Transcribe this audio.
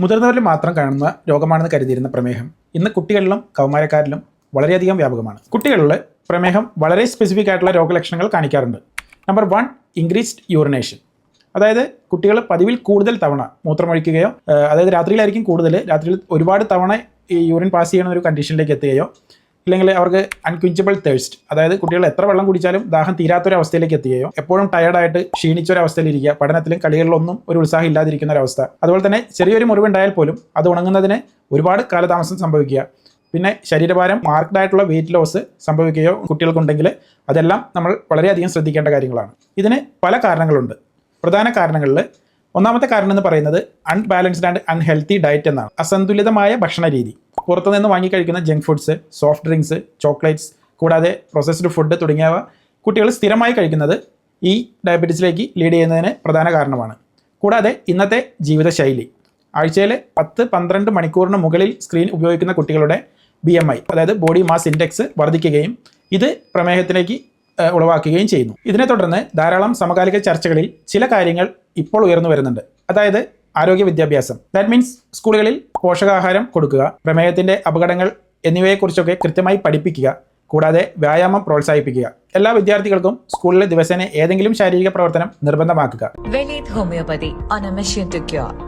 മുതിർന്നവരിൽ മാത്രം കാണുന്ന രോഗമാണെന്ന് കരുതിയിരുന്ന പ്രമേഹം ഇന്ന് കുട്ടികളിലും കൗമാരക്കാരിലും വളരെയധികം വ്യാപകമാണ്. കുട്ടികളിൽ പ്രമേഹം വളരെ സ്പെസിഫിക് ആയിട്ടുള്ള രോഗലക്ഷണങ്ങൾ കാണിക്കാറുണ്ട്. Number 1, increased urination. അതായത് കുട്ടികൾ പതിവിൽ കൂടുതൽ തവണ മൂത്രമൊഴിക്കുകയോ, അതായത് രാത്രിയിലായിരിക്കും കൂടുതൽ, രാത്രിയിൽ ഒരുപാട് തവണ ഈ യൂറിൻ പാസ് ചെയ്യുന്ന ഒരു കണ്ടീഷനിലേക്ക് എത്തുകയോ, ഇല്ലെങ്കിൽ അവർക്ക് അൺക്വിഞ്ചബിൾ തേഴ്സ്റ്റ്, അതായത് കുട്ടികൾ എത്ര വെള്ളം കുടിച്ചാലും ദാഹം തീരാത്തൊരവസ്ഥയിലേക്ക് എത്തുകയോ, എപ്പോഴും ടയർഡായിട്ട് ക്ഷീണിച്ചൊരവസ്ഥയിലിരിക്കുക, പഠനത്തിലും കളികളിലൊന്നും ഒരു ഉത്സാഹം ഇല്ലാതിരിക്കുന്ന ഒരവസ്ഥ, അതുപോലെ തന്നെ ചെറിയൊരു മുറിവുണ്ടായാൽ പോലും അത് ഉണങ്ങുന്നതിന് ഒരുപാട് കാലതാമസം സംഭവിക്കുക, പിന്നെ ശരീരഭാരം മാർക്ക്ഡ് ആയിട്ടുള്ള വെയിറ്റ് ലോസ് സംഭവിക്കുകയോ കുട്ടികൾക്കുണ്ടെങ്കിൽ അതെല്ലാം നമ്മൾ വളരെയധികം ശ്രദ്ധിക്കേണ്ട കാര്യങ്ങളാണ്. ഇതിന് പല കാരണങ്ങളുണ്ട്. പ്രധാന കാരണങ്ങളിൽ ഒന്നാമത്തെ കാരണം എന്ന് പറയുന്നത് അൺബാലൻസ്ഡ് ആൻഡ് അൺഹെൽത്തി ഡയറ്റ് എന്നാണ്. അസന്തുലിതമായ ഭക്ഷണ രീതി. പുറത്തുനിന്ന് വാങ്ങിക്കഴിക്കുന്ന junk foods, soft drinks, chocolates, കൂടാതെ പ്രോസസ്ഡ് ഫുഡ് തുടങ്ങിയവ കുട്ടികൾ സ്ഥിരമായി കഴിക്കുന്നത് ഈ ഡയബറ്റീസിലേക്ക് ലീഡ് ചെയ്യുന്നതിന് പ്രധാന കാരണമാണ്. കൂടാതെ ഇന്നത്തെ ജീവിതശൈലി, ആഴ്ചയിൽ 10-12 മണിക്കൂറിന് മുകളിൽ സ്ക്രീൻ ഉപയോഗിക്കുന്ന കുട്ടികളുടെ BMI, അതായത് ബോഡി മാസ് ഇൻഡെക്സ് വർദ്ധിക്കുകയും ഇത് പ്രമേഹത്തിലേക്ക് ഉളവാക്കുകയും ചെയ്യുന്നു. ഇതിനെ തുടർന്ന് ധാരാളം സമകാലിക ചർച്ചകളിൽ ചില കാര്യങ്ങൾ ഇപ്പോൾ ഉയർന്നു വരുന്നുണ്ട്. അതായത് ആരോഗ്യ വിദ്യാഭ്യാസം. ദാറ്റ് മീൻസ് സ്കൂളുകളിൽ പോഷകാഹാരം കൊടുക്കുക, പ്രമേഹത്തിൻ്റെ അപകടങ്ങൾ എന്നിവയെക്കുറിച്ചൊക്കെ കൃത്യമായി പഠിപ്പിക്കുക, കൂടാതെ വ്യായാമം പ്രോത്സാഹിപ്പിക്കുക. എല്ലാ വിദ്യാർത്ഥികൾക്കും സ്കൂളിൽ ദിവസേന ഏതെങ്കിലും ശാരീരിക പ്രവർത്തനം നിർബന്ധമാക്കുക. Velith Homeopathy on a mission to cure.